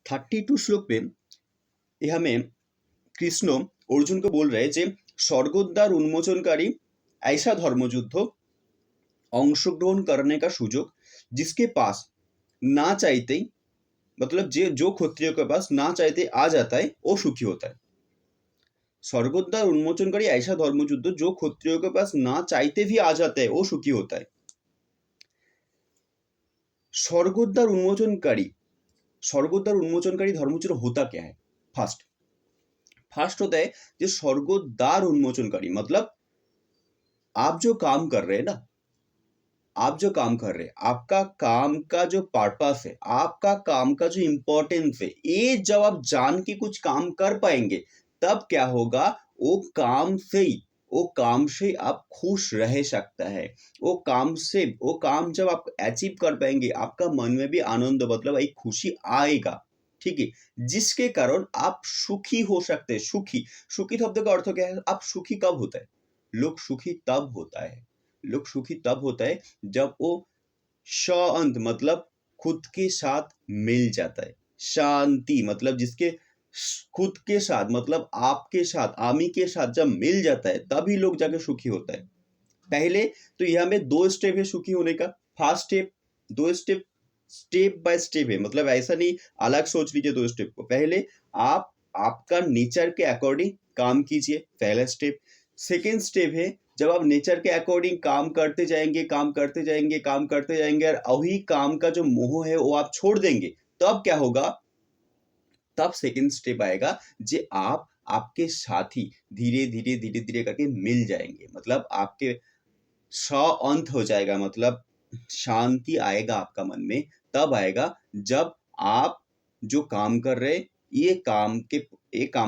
32 श्लोक में ये हमें कृष्ण अर्जुन को बोल रहे हैं जे स्वर्गोद्वार उन्मोचनकारी ऐसा धर्मयुद्ध अंशग्रहण करने का सुযোগ जिसके पास ना चाहते ही मतलब जो क्षत्रिय के पास ना चाहते आ जाता है वो सुखी होता है। स्वर्गोद्वार उन्मोचनकारी ऐसा धर्मयुद्ध जो क्षत्रियों के पास ना चाहते भी आ जाता है वो सुखी होता है। स्वर्गोद्वार उन्मोचनकारी धर्मयुद्ध होता क्या है? फर्स्ट होता है जो स्वर्गोद्वार उन्मोचनकारी मतलब आप जो काम कर रहे हैं ना, आपका काम का जो पर्पस है, आपका काम का जो इम्पोर्टेंस है, ये जब आप जान के कुछ काम कर पाएंगे तब क्या होगा, वो काम से आप खुश रह सकता है। वो काम जब आप अचीव कर पाएंगे आपका मन में भी आनंद मतलब एक खुशी आएगा, ठीक है, जिसके कारण आप सुखी हो सकते हैं। सुखी शब्द का अर्थ क्या है? आप सुखी कब होता है? लोग सुखी तब होता है जब वो शांत मतलब खुद के साथ मिल जाता है। शांति मतलब जिसके खुद के साथ मतलब आपके साथ आमी के साथ जब मिल जाता है तभी लोग जाके सुखी होता है। पहले तो यहाँ में 2 स्टेप है सुखी होने का। First step, 2 step by step है, मतलब ऐसा नहीं अलग सोच लीजिए 2 स्टेप को। पहले आप आपका नेचर के अकॉर्डिंग काम कीजिए, पहला स्टेप। सेकेंड स्टेप है जब आप नेचर के अकॉर्डिंग काम करते जाएंगे और वही काम का जो मोह है वो आप छोड़ देंगे, तब क्या होगा, तब सेकेंड स्टेप आएगा जे आप आपके साथी धीरे धीरे करके मिल जाएंगे, मतलब आपके अंत हो जाएगा, मतलब शांति आएगा आपका मन में तब आएगा जब आप जो काम कर रहे ये काम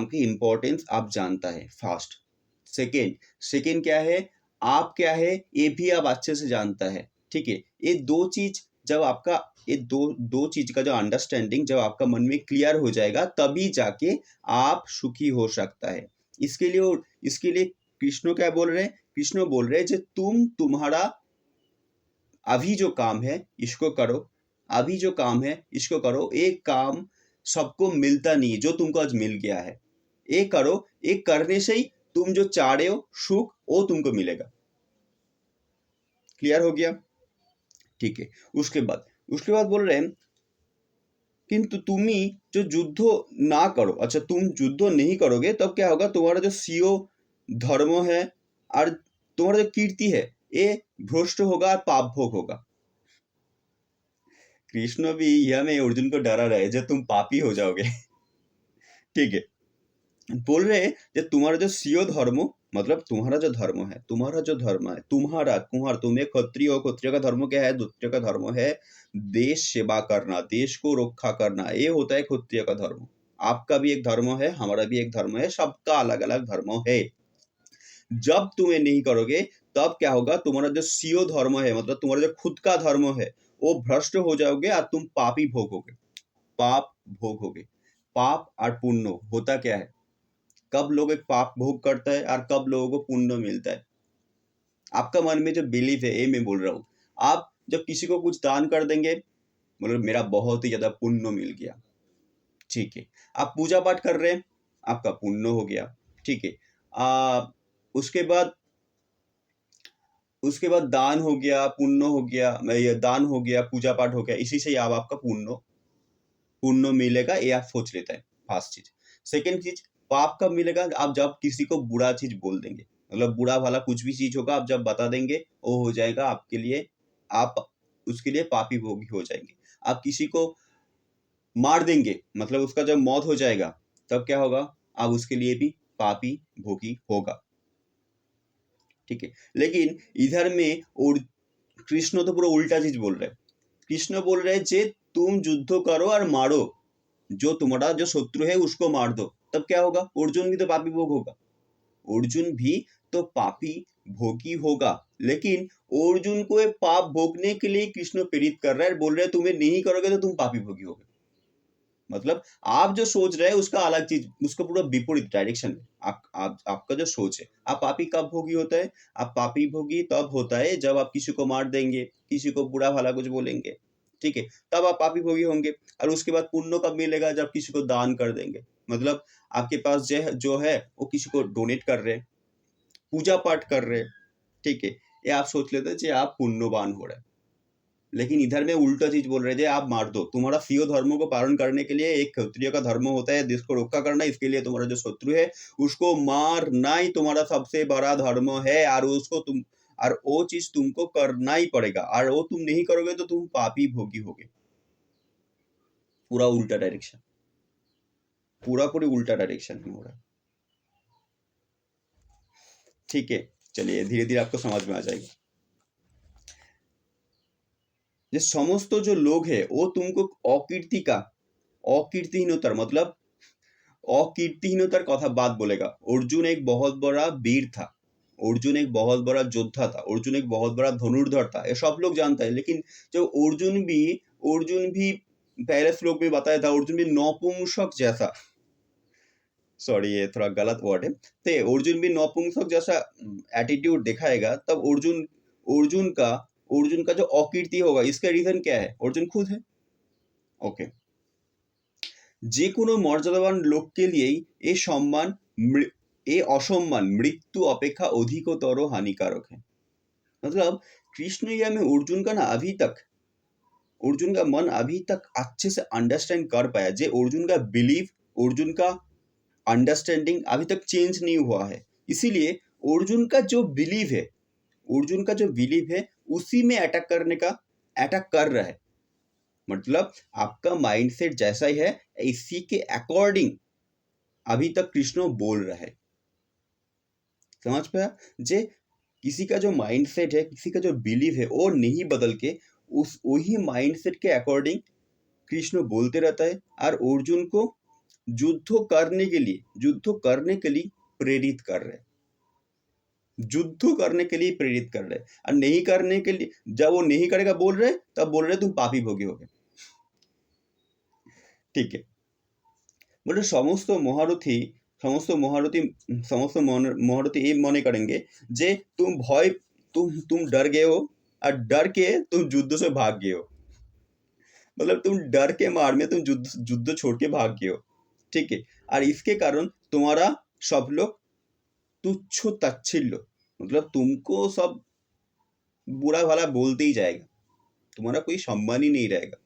के इम्पोर्टेंस आप जानता है। फर्स्ट। सेकेंड क्या है ये भी आप अच्छे से जानता है, ठीक है। ये दो चीज जब आपका ये दो चीज का जो अंडरस्टैंडिंग जब आपका मन में क्लियर हो जाएगा तभी जाके आप सुखी हो सकता है। इसके लिए कृष्ण क्या बोल रहे हैं? कृष्ण बोल रहे हैं जो तुम्हारा अभी जो काम है इसको करो। एक काम सबको मिलता नहीं है, जो तुमको आज मिल गया है एक करो। एक करने से ही तुम जो चाह रहे हो सुख वो तुमको मिलेगा। क्लियर हो गया? ठीक है। उसके बाद बोल रहे हैं किंतु तुम्ही जो युद्ध ना करो, अच्छा तुम युद्ध नहीं करोगे तब क्या होगा, तुम्हारा जो सीओ धर्म है और तुम्हारा जो कीर्ति है ये भ्रष्ट होगा और पाप भोग होगा। कृष्ण भी यह में अर्जुन को डरा रहे जो तुम पापी हो जाओगे। ठीक है। बोल रहे हैं कि तुम्हारा जो सीओ धर्म मतलब तुम्हारा जो धर्म है तुम्हें क्षत्रिय हो, क्षत्रिय का धर्म क्या है? क्षत्रिय का धर्म है देश सेवा करना, देश को रक्षा करना, ये होता है क्षत्रिय का धर्म। आपका भी एक धर्म है, हमारा भी एक धर्म है, सबका अलग अलग धर्म है। जब तुम्हें नहीं करोगे तब क्या होगा, तुम्हारा जो सीओ धर्म है मतलब तुम्हारा जो खुद का धर्म है वो भ्रष्ट हो जाओगे और तुम पापी भोगोगे, पाप भोगोगे। पाप और पुण्य होता क्या है, कब लोग एक पाप भोग करता है और कब लोगों को पुण्य मिलता है? आपका मन में जो बिलीफ है ये मैं बोल रहा हूँ। आप जब किसी को कुछ दान कर देंगे मतलब मेरा बहुत ही ज्यादा पुण्य मिल गया, ठीक है। आप पूजा पाठ कर रहे हैं आपका पुण्य हो गया, ठीक है। उसके बाद दान हो गया, पुण्य हो गया, ये दान हो गया, पूजा पाठ हो गया, इसी से आप आपका पुण्य मिलेगा, ये आप सोच लेता है। फर्स्ट चीज। सेकेंड चीज, पाप कब मिलेगा? आप जब किसी को बुरा चीज बोल देंगे, मतलब बुरा भला कुछ भी चीज होगा आप जब बता देंगे वो हो जाएगा आपके लिए, आप उसके लिए पापी भोगी हो जाएंगे। आप किसी को मार देंगे मतलब उसका जब मौत हो जाएगा तब क्या होगा, आप उसके लिए भी पापी भोगी होगा, ठीक है। लेकिन इधर में और कृष्ण तो पूरा उल्टा चीज बोल रहे हैं। कृष्ण बोल रहे हैं जे तुम युद्ध करो और मारो, जो तुम्हारा जो शत्रु है उसको मार दो, तब क्या होगा, अर्जुन भी तो पापी भोग होगा। अर्जुन भी तो पापी भोगी होगा, लेकिन अर्जुन को ये पाप भोगने के लिए कृष्ण प्रेरित कर रहा है, बोल रहे हैं तुम्हें नहीं करोगे तो तुम पापी भोगी होगे। मतलब आप जो सोच रहे हैं उसका अलग चीज, उसका पूरा विपरीत डायरेक्शन है। आपका जो सोच है, आप पापी कब भोगी होता है? आप पापी भोगी तब होता है जब आप किसी को मार देंगे, किसी को बुरा भला कुछ बोलेंगे, ठीक है, तब आप पापी भोगी होंगे। और उसके बाद पुण्य कब मिलेगा? जब किसी को दान कर देंगे, मतलब आपके पास जो है वो किसी को डोनेट कर रहे, पूजा पाठ कर रहे, ठीक है, ये आप सोच लेते हैं आप पुण्यवान हो रहे हैं। लेकिन इधर में उल्टा चीज बोल रहे थे, आप मार दो। तुम्हारा सीओ धर्मों को पालन करने के लिए एक क्षत्रिय का धर्म होता है देश को रक्षा करना, इसके लिए तुम्हारा जो शत्रु है उसको मारना ही तुम्हारा सबसे बड़ा धर्म है, और उसको तुम और वो चीज तुमको करना ही पड़ेगा, और वो तुम नहीं करोगे तो तुम पापी भोगी होगे। पूरा उल्टा डायरेक्शन, पूरा पूरी उल्टा डायरेक्शन में हो रहा है, ठीक है। चलिए धीरे धीरे आपको समझ में आ जाएगा। যে সমস্ত जो लोग है वो तुमको অকীর্তিহীনতার मतलब अकीर्तिहीनतार कथा बात बोलेगा। अर्जुन एक बहुत बड़ा वीर था, अर्जुन एक बहुत बड़ा योद्धा था, अर्जुन एक बहुत बड़ा धनुर्धर था, ये सब लोग जानता है। लेकिन जो अर्जुन भी पहले श्लोक में बताया था, अर्जुन भी नपुंसक जैसा, सॉरी ये थोड़ा गलत वर्ड है, तो अर्जुन भी नपुंसक जैसा एटीट्यूड दिखाएगा, तब अर्जुन का जो अकीर्ति होगा, इसका रीजन क्या है? अर्जुन खुद है। ओके, যে কোনো মর্যাদাবান লোককে লিয়েই এ অসম্মান मृत्यु अपेक्षा अधिकतर हानिकारक है। मतलब कृष्ण या में अर्जुन का ना अर्जुन का मन अभी तक अच्छे से अंडरस्टैंड कर पाया, जे अर्जुन का बिलीव, अर्जुन का अंडरस्टैंडिंग अभी तक चेंज नहीं हुआ है। इसीलिए अर्जुन का जो बिलीव है उसी में अटैक कर रहा है। मतलब आपका माइंडसेट जैसा ही है, इसी के अकॉर्डिंग अभी तक कृष्ण बोल रहा है। समझ पाया? जे किसी का जो माइंडसेट है, किसी का जो बिलीव है, वो नहीं बदल के उस वही माइंडसेट के अकॉर्डिंग कृष्ण बोलते रहता है, और अर्जुन को युद्ध करने के लिए प्रेरित कर रहे हैं, और नहीं करने के लिए, जब वो नहीं करेगा बोल रहे, तब बोल रहे तुम पापी भोगी होगे, ठीक है। बोले समस्त महारथी ये मने करेंगे जे तुम डर गए हो, और डर के तुम युद्ध से भाग गए हो। मतलब तुम डर के मार में तुम युद्ध छोड़ के भाग गए हो, ठीक है। और इसके कारण तुम्हारा सब लोग तुच्छ तच्छिल्य, मतलब तुमको सब बुरा भला बोलते ही जाएगा, तुम्हारा कोई सम्मान ही नहीं रहेगा।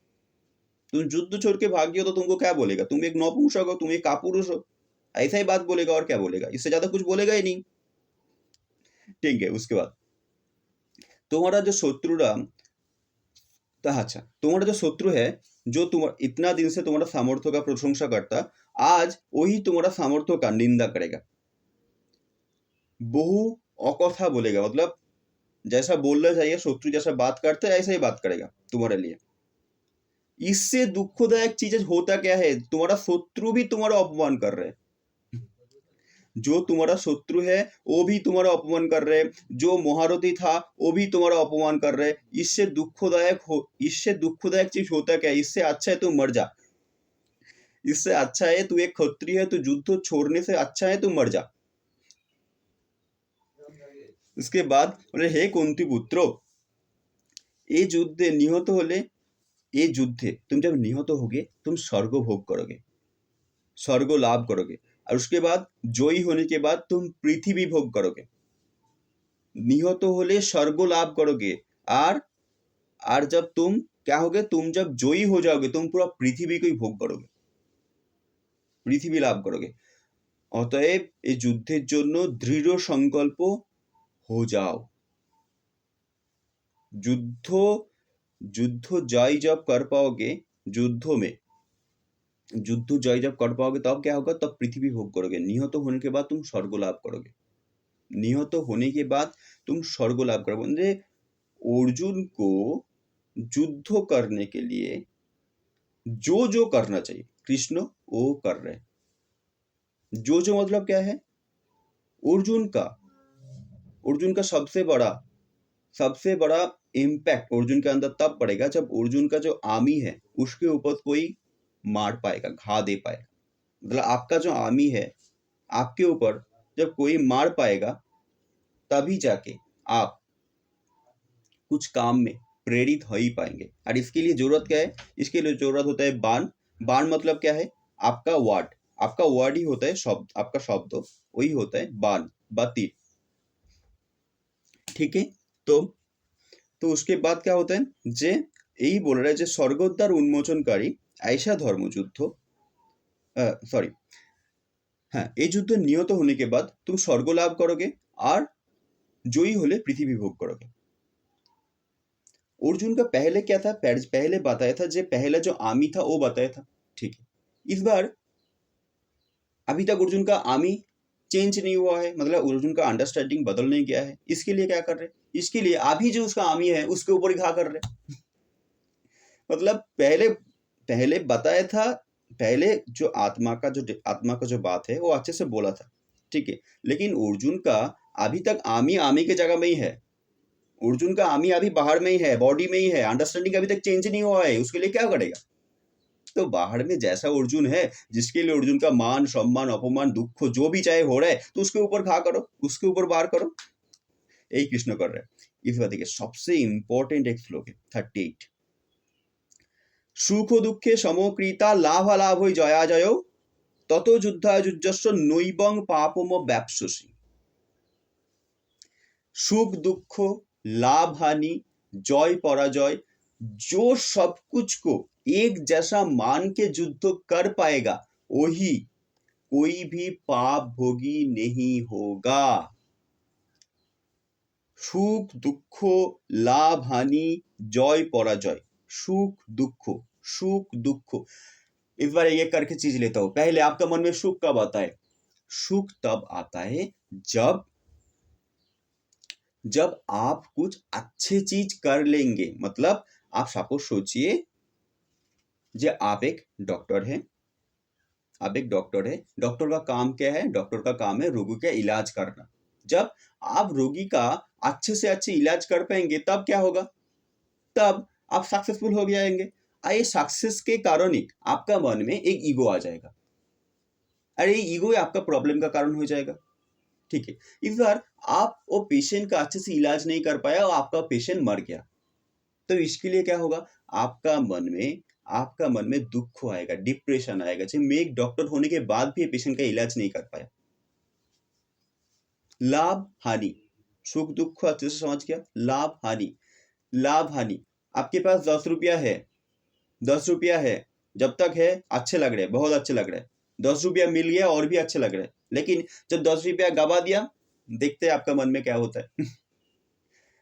तुम युद्ध छोड़ के भाग गए हो तो तुमको क्या बोलेगा? तुम एक नपुंसक हो, तुम एक कापुरुष हो, ऐसा ही बात बोलेगा, और क्या बोलेगा? इससे ज्यादा कुछ बोलेगा ही नहीं, ठीक है। उसके बाद तुम्हारा जो शत्रु है, जो तुम इतना दिन से तुम्हारा सामर्थ्य का प्रशंसा करता, आज वही तुम्हारा सामर्थ्य का निंदा करेगा, बहु अकथा बोलेगा। मतलब जैसा बोलना चाहिए, शत्रु जैसा बात करते है ऐसा ही बात करेगा तुम्हारे लिए। इससे दुखदायक चीज होता क्या है? तुम्हारा शत्रु भी तुम्हारा अपमान कर रहे हैं, जो तुम्हारा शत्रु है वो भी तुम्हारा अपमान कर रहे हैं, जो महारथी था वो भी तुम्हारा अपमान कर रहे हैं। इससे दुखदायक चीज होता क्या है? इससे अच्छा है तू मर जा, इससे अच्छा है तू एक क्षत्रिय है, तू युद्ध छोड़ने से अच्छा है तू मर जा। उसके बाद बोले हे कुंती पुत्रो, ये युद्धे तुम जब निहत होगे तुम स्वर्ग भोग करोगे, स्वर्ग लाभ करोगे, और उसके बाद जयी होने के बाद तुम पृथ्वी भोग करोगे। निहत होले स्वर्ग लाभ करोगे, और जब तुम क्या होगे, तुम जब जयी हो जाओगे तुम पूरा पृथ्वी को ही भोग करोगे, पृथ्वी लाभ करोगे। অতএব এই যুদ্ধের জন্য দৃঢ় সংকল্প हो जाओ। युद्ध जय जब कर पाओगे, युद्ध जय जब कर पाओगे तब क्या होगा? तब पृथ्वी भोग करोगे। निहत होने के बाद तुम स्वर्ग लाभ करोगे, निहत होने के बाद तुम स्वर्ग लाभ करोगे। अर्जुन को युद्ध करने के लिए जो करना चाहिए कृष्ण वो कर रहे हैं। जो मतलब क्या है? अर्जुन का सबसे बड़ा इम्पैक्ट अर्जुन के अंदर तब पड़ेगा जब अर्जुन का जो आर्मी है उसके ऊपर कोई मार पाएगा, घा दे पाएगा। मतलब आपका जो आर्मी है आपके ऊपर जब कोई मार पाएगा, तभी जाके आप कुछ काम में प्रेरित हो ही पाएंगे। और इसके लिए जरूरत क्या है? इसके लिए जरूरत होता है बाण। बाण मतलब क्या है? आपका वर्ड ही होता है शब्द, आपका शब्द वही होता है बाण বা तीर। ठीक है, तो उसके बाद क्या होता है যে এই বলে रहा है যে স্বর্গদ্বার উন্মোচনকারী ऐसा धर्मयुद्ध, सॉरी, हाँ, ये युद्ध निहत होने के बाद तुम स्वर्ग लाभ करोगे और जयी होले पृथ्वी भोग करोगे। अर्जुन का पहले क्या था? पहले बताया था, जो पहला जो आर्मी था वो बताया था। ठीक है, इस बार अभी तक अर्जुन का आर्मी चेंज नहीं हुआ है, मतलब अर्जुन का अंडरस्टैंडिंग बदल नहीं गया है। इसके लिए क्या कर रहे? इसके लिए अभी जो उसका आर्मी है उसके ऊपर घा कर रहे। मतलब पहले बताया था, पहले जो आत्मा का जो बात है वो अच्छे से बोला था। ठीक है, लेकिन अर्जुन का अभी तक आर्मी के जगह में ही है। अर्जुन का आर्मी अभी बाहर में ही है, बॉडी में ही है, अंडरस्टैंडिंग अभी तक चेंज नहीं हुआ है। उसके लिए क्या करेगा? तो बाहर में जैसा अर्जुन है, जिसके लिए अर्जुन का मान सम्मान अपमान दुख जो भी चाहे हो रहा है, तो उसके ऊपर घा करो, उसके ऊपर वार करो। यही कृष्ण कर रहे हैं। इस बात देखिए, सबसे इंपॉर्टेंट एक श्लोक है 38, सुख दुखे समकृता लाभालाभ হই জয়া জয় তত যুদ্ধাযুজ্যস্ব নৈবং পাপম ব্যপসসি। सुख दुख लाभ हानि जय पराजय, जो सब कुछ को एक जैसा मान के युद्ध कर पाएगा वही कोई भी पाप भोगी नहीं होगा। सुख दुख लाभ हानि जय पराजय, सुख दुख। इस बार ये करके चीज लेता हूं। पहले आपका मन में सुख कब आता है? सुख तब आता है जब आप कुछ अच्छे चीज कर लेंगे। मतलब आप सपोज सोचिए, जे आप एक डॉक्टर है, डॉक्टर का काम क्या है? डॉक्टर का काम है रोगी का इलाज करना। जब आप रोगी का अच्छे से अच्छे इलाज कर पाएंगे तब क्या होगा? तब आप सक्सेसफुल हो जाएंगे। ये सक्सेस के कारण ही आपका मन में एक ईगो आ जाएगा, अरे ये ईगो आपका प्रॉब्लम का कारण हो जाएगा। ठीक है, इस बार आप वो पेशेंट का अच्छे से इलाज नहीं कर पाया और आपका पेशेंट मर गया, तो इसके लिए क्या होगा? आपका मन में दुख आएगा, डिप्रेशन आएगा, जैसे मैं एक डॉक्टर होने के बाद भी पेशेंट का इलाज नहीं कर पाया। लाभ हानि, सुख दुख अच्छे से समझ गया। लाभ हानि, आपके पास 10 रुपया है, 10 रुपया है, जब तक है अच्छे लग रहे, बहुत अच्छे लग रहे, 10 रुपया मिल गया और भी अच्छे लग रहे, लेकिन जब 10 रुपया गवा दिया, देखते हैं आपका मन में क्या होता है।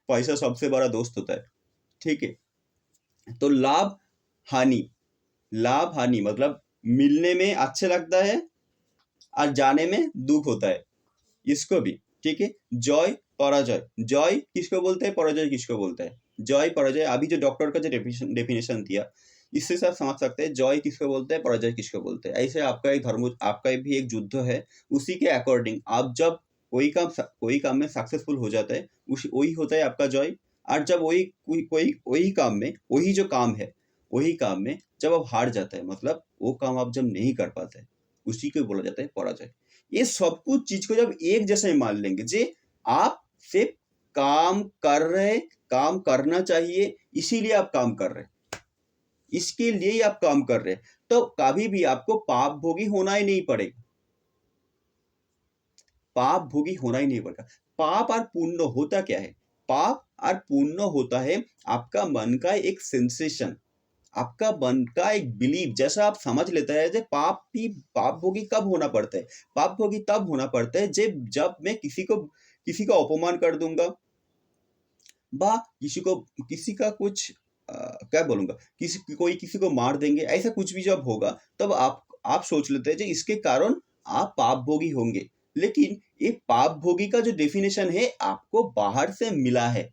पैसा सबसे बड़ा दोस्त होता है। ठीक है, तो लाभ हानि मतलब मिलने में अच्छे लगता है और जाने में दुख होता है, इसको भी। ठीक है, जय पराजय, जय किसको बोलते हैं, पराजय किसको बोलते हैं? जय पराजय, अभी जो डॉक्टर का जो डेफिनेशन दिया, इससे सब समझ सकते हैं जय किसको बोलते हैं, पराजय किसको बोलते हैं। ऐसे आपका भी एक युद्ध है, उसी के अकॉर्डिंग आप जब कोई काम में सक्सेसफुल हो जाता है, वही होता है आपका जय। और जब वही काम में वही काम में जब आप हार जाते हैं, मतलब वो काम आप जब नहीं कर पाते, उसी को बोला जाता है पराजय। ये सब कुछ चीज को जब एक जैसे मान लेंगे, जे आप सिर्फ काम कर रहे, काम करना चाहिए इसीलिए आप काम कर रहे, इसके लिए ही आप काम कर रहे, तो कभी भी आपको पाप भोगी होना ही नहीं पड़ेगा। पाप भोगी होना ही नहीं पड़ेगा। पाप और पुण्य होता क्या है? पाप और पुण्य होता है आपका मन का एक सेंसेशन, आपका मन का एक बिलीव। जैसा आप समझ लेता है कि पाप भोगी कब होना पड़ता है? पाप भोगी तब होना पड़ता है जब मैं किसी का अपमान कर दूंगा, बा किसी का कुछ क्या बोलूंगा, कोई किसी को मार देंगे, ऐसा कुछ भी जब होगा, तब आप सोच लेते हैं कि इसके कारण आप पाप भोगी होंगे। लेकिन ये पाप भोगी का जो डेफिनेशन है आपको बाहर से मिला है,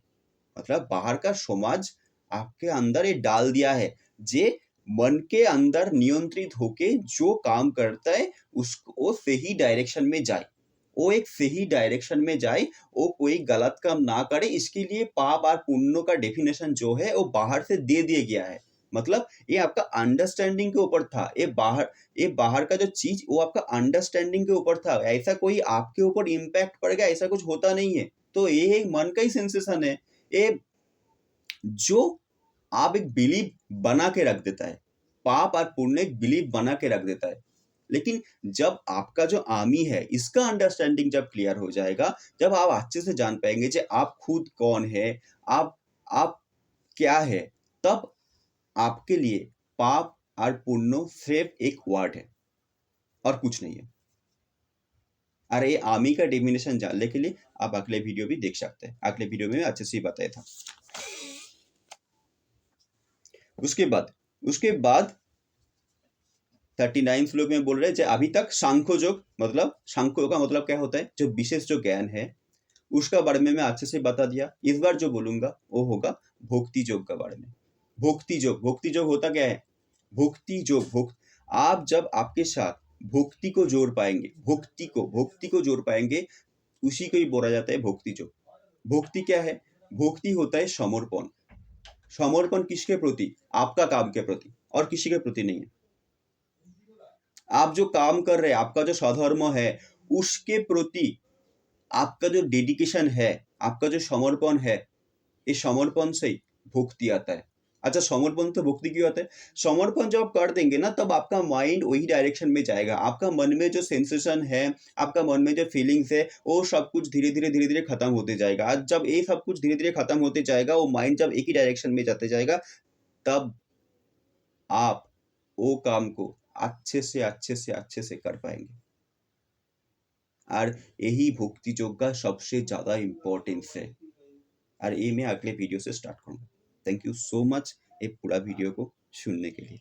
मतलब बाहर का समाज आपके अंदर ये डाल दिया है, जे मन के अंदर नियंत्रित होके जो काम करता है उसको सही डायरेक्शन में जाए, वो एक सही डायरेक्शन में जाए, वो कोई गलत काम ना करे। इसके लिए पाप और पुण्य का डेफिनेशन जो है वो बाहर से दे दिया गया है। मतलब ये आपका अंडरस्टैंडिंग के ऊपर था, ये बाहर का जो चीज वो आपका अंडरस्टैंडिंग के ऊपर था। ऐसा कोई आपके ऊपर इम्पैक्ट पड़ेगा ऐसा कुछ होता नहीं है। तो ये एक मन का ही सेंसेशन है। ये जो आप एक बिलीव बना के रख देता है, पाप और पुण्य एक बिलीव बना के रख देता है। लेकिन जब आपका जो आर्मी है इसका अंडरस्टैंडिंग जब क्लियर हो जाएगा, जब आप अच्छे से जान पाएंगे कि आप खुद कौन है, आप क्या है, तब आपके लिए पाप और पुण्य सिर्फ एक वर्ड है और कुछ नहीं है। और ये आर्मी का डेफिनेशन जानने के लिए आप अगले वीडियो भी देख सकते हैं। अगले वीडियो में अच्छे से बताया था। उसके बाद 39 श्लोक में बोल रहे हैं अभी तक सांख्य योग, मतलब सांख्य योग का मतलब क्या होता है, जो विशेष जो ज्ञान है उसका बारे में मैं अच्छे से बता दिया। इस बार जो बोलूंगा वो होगा भक्ति योग का बारे में। भक्ति योग होता क्या है? भक्ति योग, आप जब आपके साथ भक्ति को जोड़ पाएंगे, भक्ति को जोड़ पाएंगे, उसी को ही बोला जाता है भक्ति योग। भक्ति क्या है? भक्ति होता है समर्पण। समर्पण किसके प्रति? आपका काम के प्रति, और किसी के प्रति नहीं है। आप जो काम कर रहे हैं, आपका जो स्वधर्म है, उसके प्रति आपका जो डेडिकेशन है, आपका जो समर्पण है, इस समर्पण से ही भक्ति आता है। अच्छा, समर्पण तो भक्ति क्यों आता है? समर्पण जब आप कर देंगे ना, तब आपका माइंड वही डायरेक्शन में जाएगा। आपका मन में जो सेंसेशन है, आपका मन में जो फीलिंग्स है, वो सब कुछ धीरे धीरे खत्म होते जाएगा। आज जब ये सब कुछ धीरे धीरे खत्म होते जाएगा, वो माइंड जब एक ही डायरेक्शन में जाते जाएगा, तब आप वो काम को अच्छे से कर पाएंगे। और यही भक्ति योग का सबसे ज्यादा इम्पोर्टेंस है। और ये मैं अगले वीडियो से स्टार्ट करूंगा। थैंक यू सो मच ये पूरा वीडियो को सुनने के लिए।